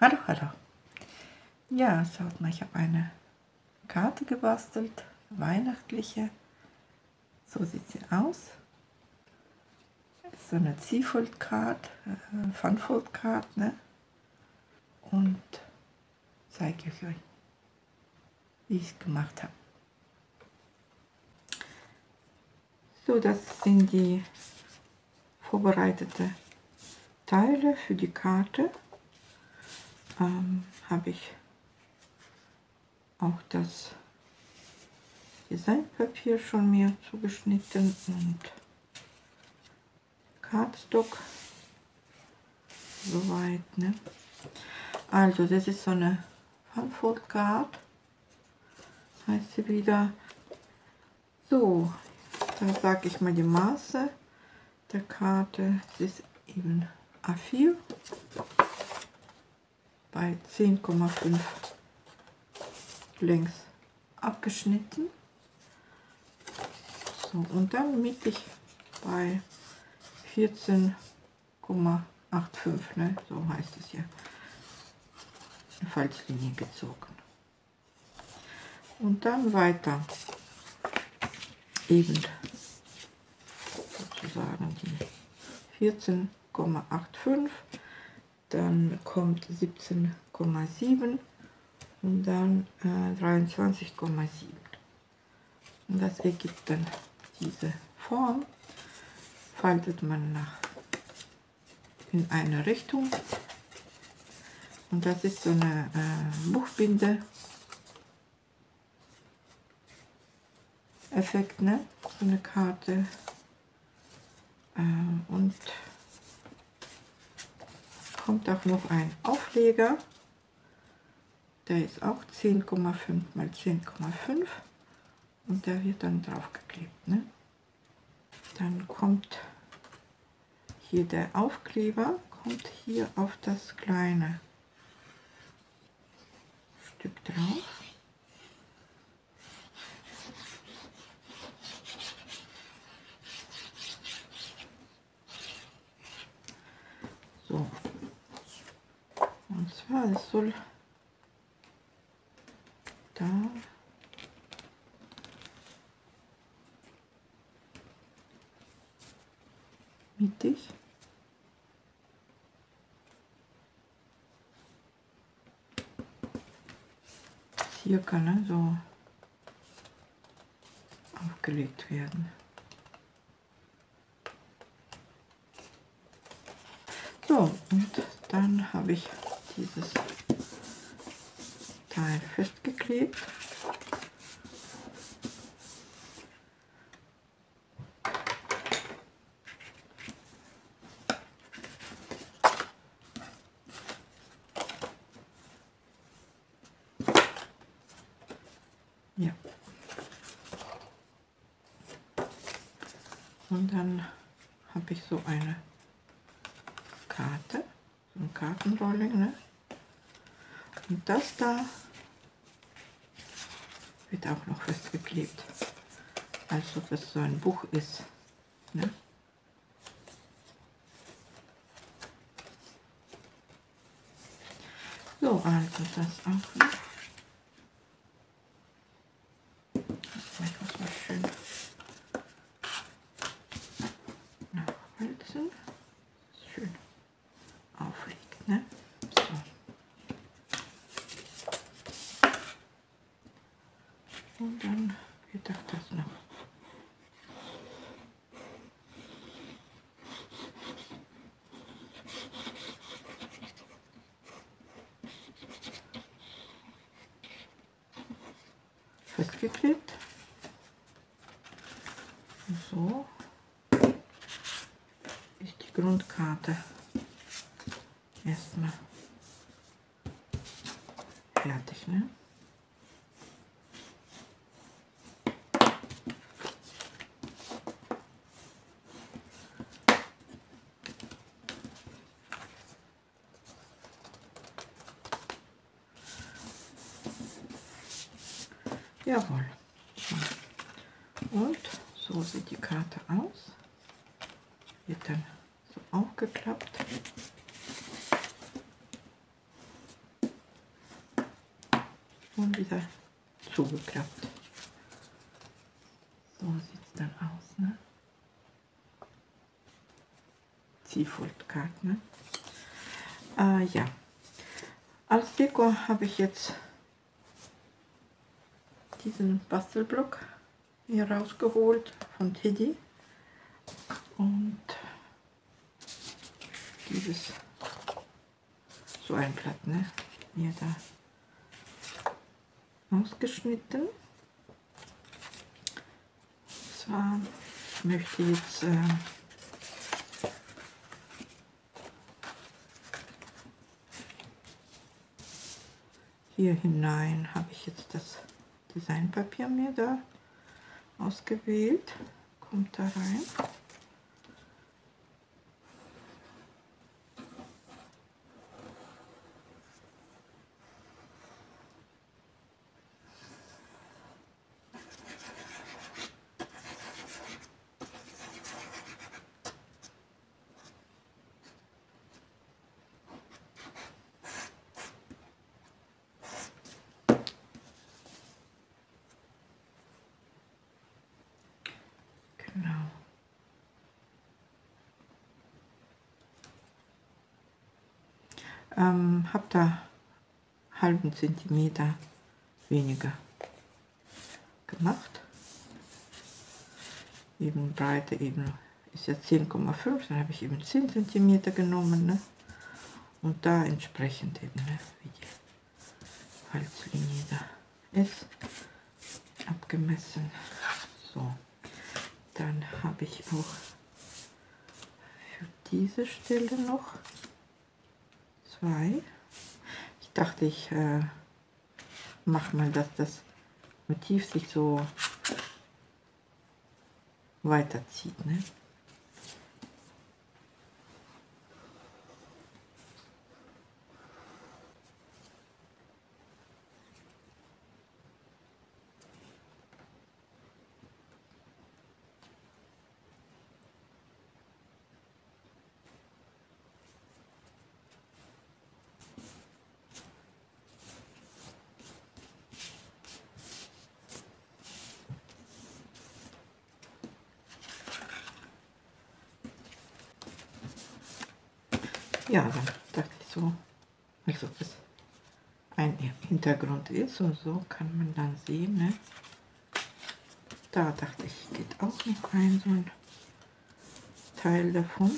Hallo, hallo. Ja, schaut mal, ich habe eine Karte gebastelt, weihnachtliche. So sieht sie aus. Ist so eine Ziehfold-Card, Funfold-Card, ne? Und zeige ich euch, wie ich es gemacht habe. So, das sind die vorbereiteten Teile für die Karte. Habe ich auch das Designpapier schon mir zugeschnitten und Cardstock soweit, ne? Also das ist so eine Funfold Card, heißt sie wieder. So, da sage ich mal die Maße der Karte. Das ist eben A4 bei 10,5 längs abgeschnitten. So, und dann mittig bei 14,85, ne? So heißt es ja. Eine Falzlinie gezogen. Und dann weiter eben sozusagen die 14,85, dann kommt 17,7 und dann 23,7. Und das ergibt dann diese Form. Faltet man in eine Richtung. Und das ist so eine Buchbinde Effekt, ne? So eine Karte. Und kommt auch noch ein Aufleger. Der ist auch 10,5 mal 10,5 und der wird dann draufgeklebt, ne? Dann kommt hier der Aufkleber, kommt hier auf das kleine Stück drauf. So. Und zwar, es soll da mittig circa, ne, so aufgelegt werden. So, und dann habe ich dieses Teil festgeklebt. Ja. Und dann habe ich so eine Karte, so ein Kartenrolling, ne? Und das da wird auch noch festgeklebt, als ob es so ein Buch ist, ne? So, also das auch noch. Ich muss mal schön nachwälzen, schön aufliegt, ne? So. Und dann wird auch das noch festgeklebt. So ist die Grundkarte erstmal fertig, ne? Jawohl. Und so sieht die Karte aus. Wird dann so aufgeklappt. und wieder zugeklappt. So sieht es dann aus, ne? Ziehfoldkart, ne? Ja, als Deko habe ich jetzt diesen Bastelblock hier rausgeholt von Teddy und dieses so ein Blatt, ne? Hier da ausgeschnitten. Zwar ich möchte jetzt hier hinein habe ich jetzt das Designpapier mir da ausgewählt, kommt da rein. Genau. Habe da halben Zentimeter weniger gemacht. Eben Breite eben ist ja 10,5, dann habe ich eben 10 Zentimeter genommen, ne? Und da entsprechend eben, ne? Wie die Halslinie da ist, abgemessen. So, dann habe ich auch für diese Stelle noch 2. Ich dachte, ich mache mal, dass das Motiv sich so weiterzieht, ne? Ja, dann dachte ich so, also das ein Hintergrund ist und so kann man dann sehen, ne? Da dachte ich, geht auch noch ein so ein Teil davon.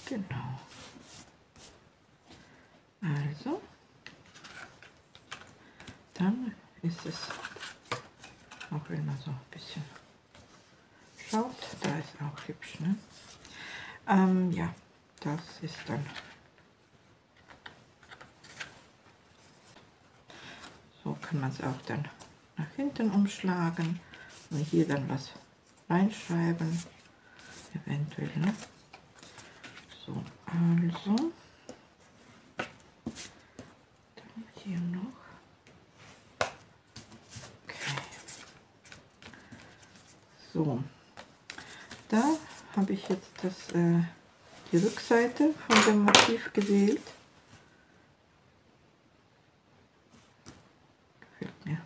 Genau. Also, dann ist es auch immer so ein bisschen schaut, da ist auch hübsch, ne? Ja, das ist dann so, kann man es auch dann nach hinten umschlagen und hier dann was reinschreiben, eventuell, ne? So, also dann hier noch. Okay. So, da habe ich jetzt die Rückseite von dem Motiv gewählt. Gefällt mir.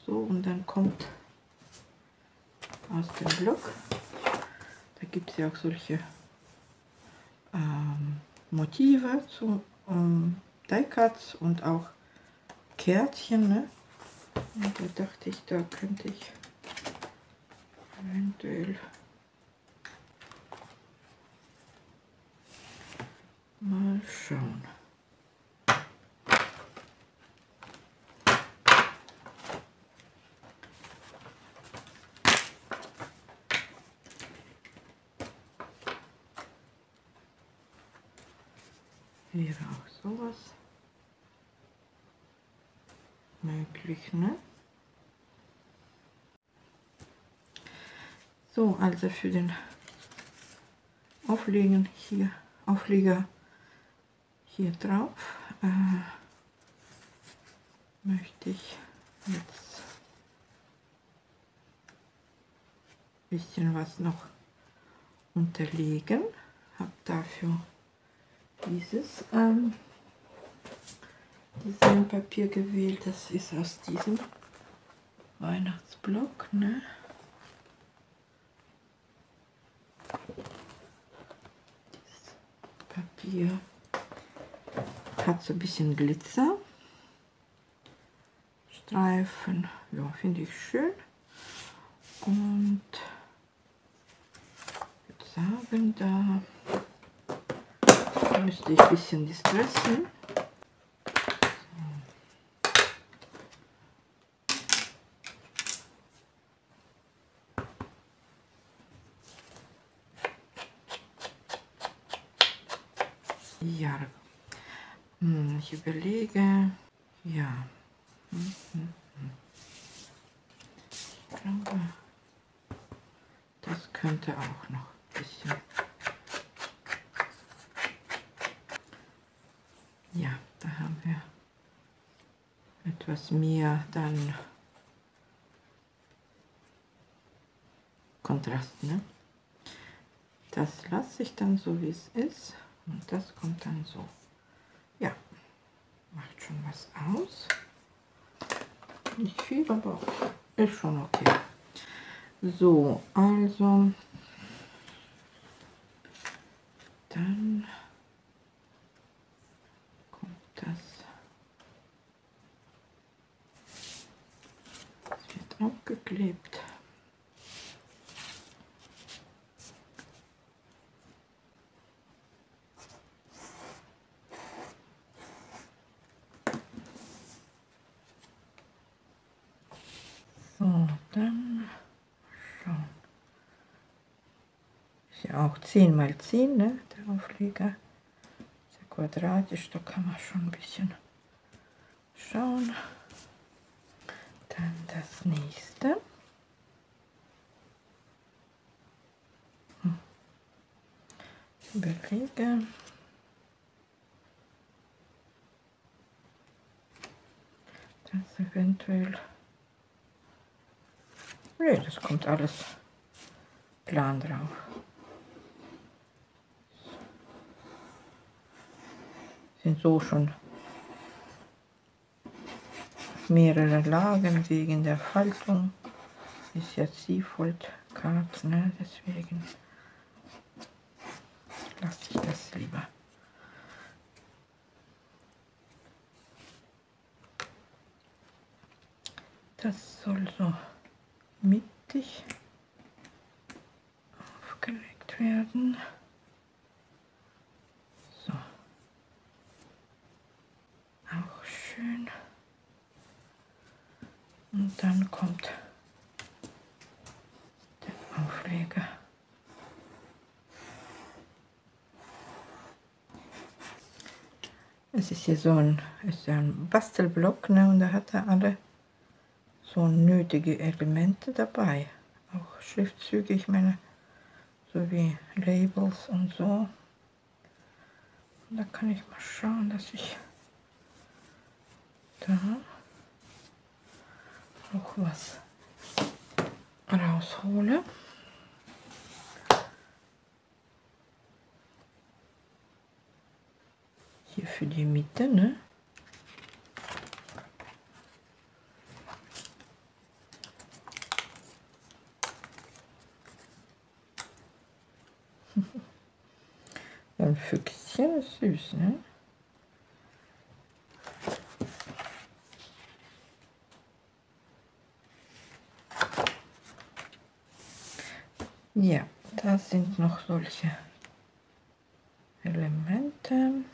So, und dann kommt aus dem Block, da gibt es ja auch solche Motive zu Die-Cuts und auch Kärtchen, ne? Und da dachte ich, da könnte ich eventuell mal schauen. Wäre auch sowas möglich, ne? So, also für den Auflegen hier, Aufleger hier drauf möchte ich jetzt ein bisschen was noch unterlegen. Habe dafür dieses Designpapier gewählt. Das ist aus diesem Weihnachtsblock, ne? Das Papier hat so ein bisschen Glitzer. Streifen, ja, finde ich schön. Und ich würde sagen, da müsste ich ein bisschen distressen. Ja, ich überlege, ja, ich glaube, das könnte auch noch ein bisschen, ja, da haben wir etwas mehr dann Kontrast, ne? Das lasse ich dann so, wie es ist, und das kommt dann so. Ja, macht schon was aus. Nicht viel, aber ist schon okay. So, also dann kommt das. Das wird aufgeklebt. So, dann schauen. Ist ja auch 10 mal 10, ne, der Aufleger. Ist ja quadratisch, da kann man schon ein bisschen schauen. Dann das nächste. Ich überlege. Das eventuell. Nee, das kommt alles plan drauf. Sind so schon mehrere Lagen wegen der Faltung. Ist ja Seafold-Card, ne? Deswegen lasse ich das lieber. Das soll so mittig aufgelegt werden. So. Auch schön. Und dann kommt der Aufleger. Es ist hier so ein Bastelblock, ne? Und da hat er alle so nötige Elemente dabei. Auch Schriftzüge, ich meine, so wie Labels und so. Und da kann ich mal schauen, dass ich da auch was raushole. Hier für die Mitte, ne? Ein Füchschen ist süß, ne? Ja, da sind noch solche Elemente.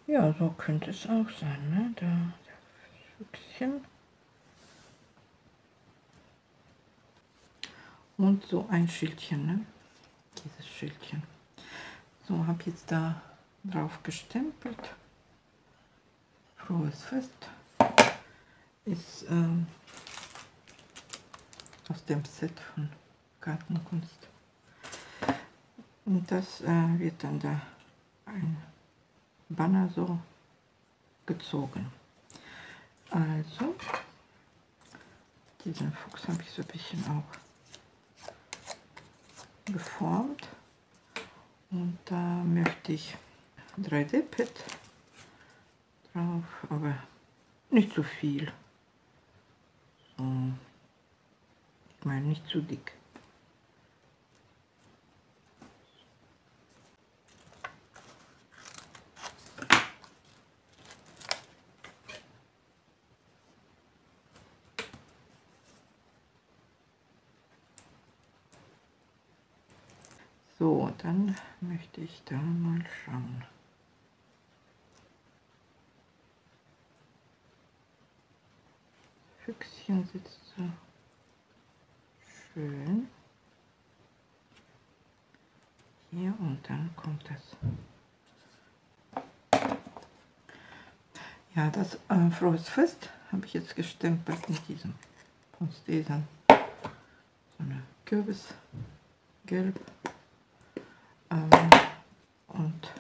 Ja, so könnte es auch sein, ne? Da das Füchschen. Und so ein Schildchen, ne? Dieses Schildchen. So, habe jetzt da drauf gestempelt. Frohes Fest. Ist aus dem Set von Gartenkunst. Und das wird dann da ein Banner so gezogen. Also, diesen Fuchs habe ich so ein bisschen auch geformt. Und da möchte ich 3D-Pad drauf, aber nicht zu viel. So, ich meine nicht zu dick. So, dann möchte ich da mal schauen. Füchschen sitzt so schön hier und dann kommt das. Ja, das Frohes Fest habe ich jetzt gestempelt mit diesem Ponstesen. So eine Kürbisgelb. Und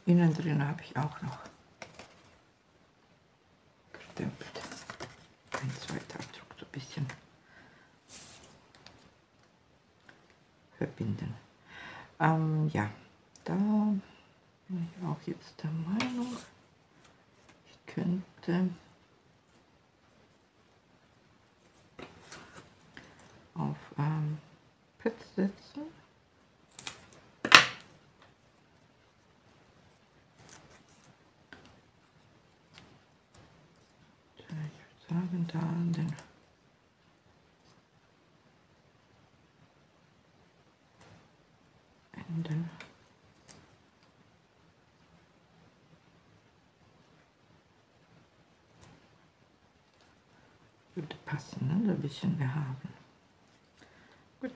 innen drin habe ich auch noch gestempelt. Ein zweiter Abdruck, so ein bisschen verbinden. Ja, da bin ich auch jetzt der Meinung, ich könnte auf Pad setzen. Ich würde sagen, da an den Enden würde passen, ne? So ein bisschen wir haben. Gut.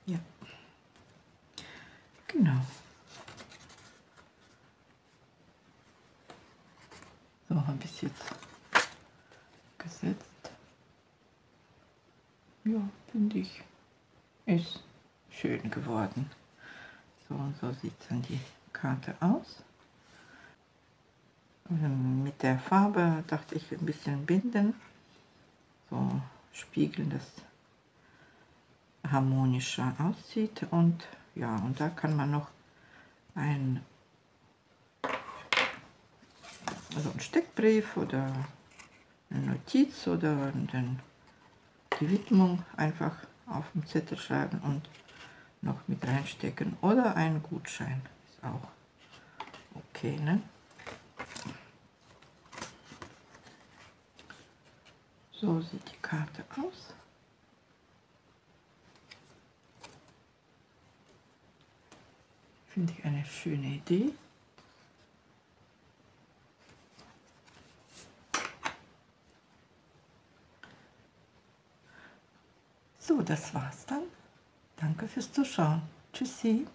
Ja, genau. So habe ich es jetzt gesetzt. Ja, finde ich, ist schön geworden. So, so sieht dann die Karte aus. Mit der Farbe dachte ich ein bisschen binden, so spiegeln, das harmonischer aussieht. Und ja, und da kann man noch ein Steckbrief oder eine Notiz oder die Widmung einfach auf dem Zettel schreiben und noch mit reinstecken. Oder ein Gutschein ist auch okay, ne? So sieht die Karte aus. Finde ich eine schöne Idee. So, das war's dann. Danke fürs Zuschauen. Tschüssi.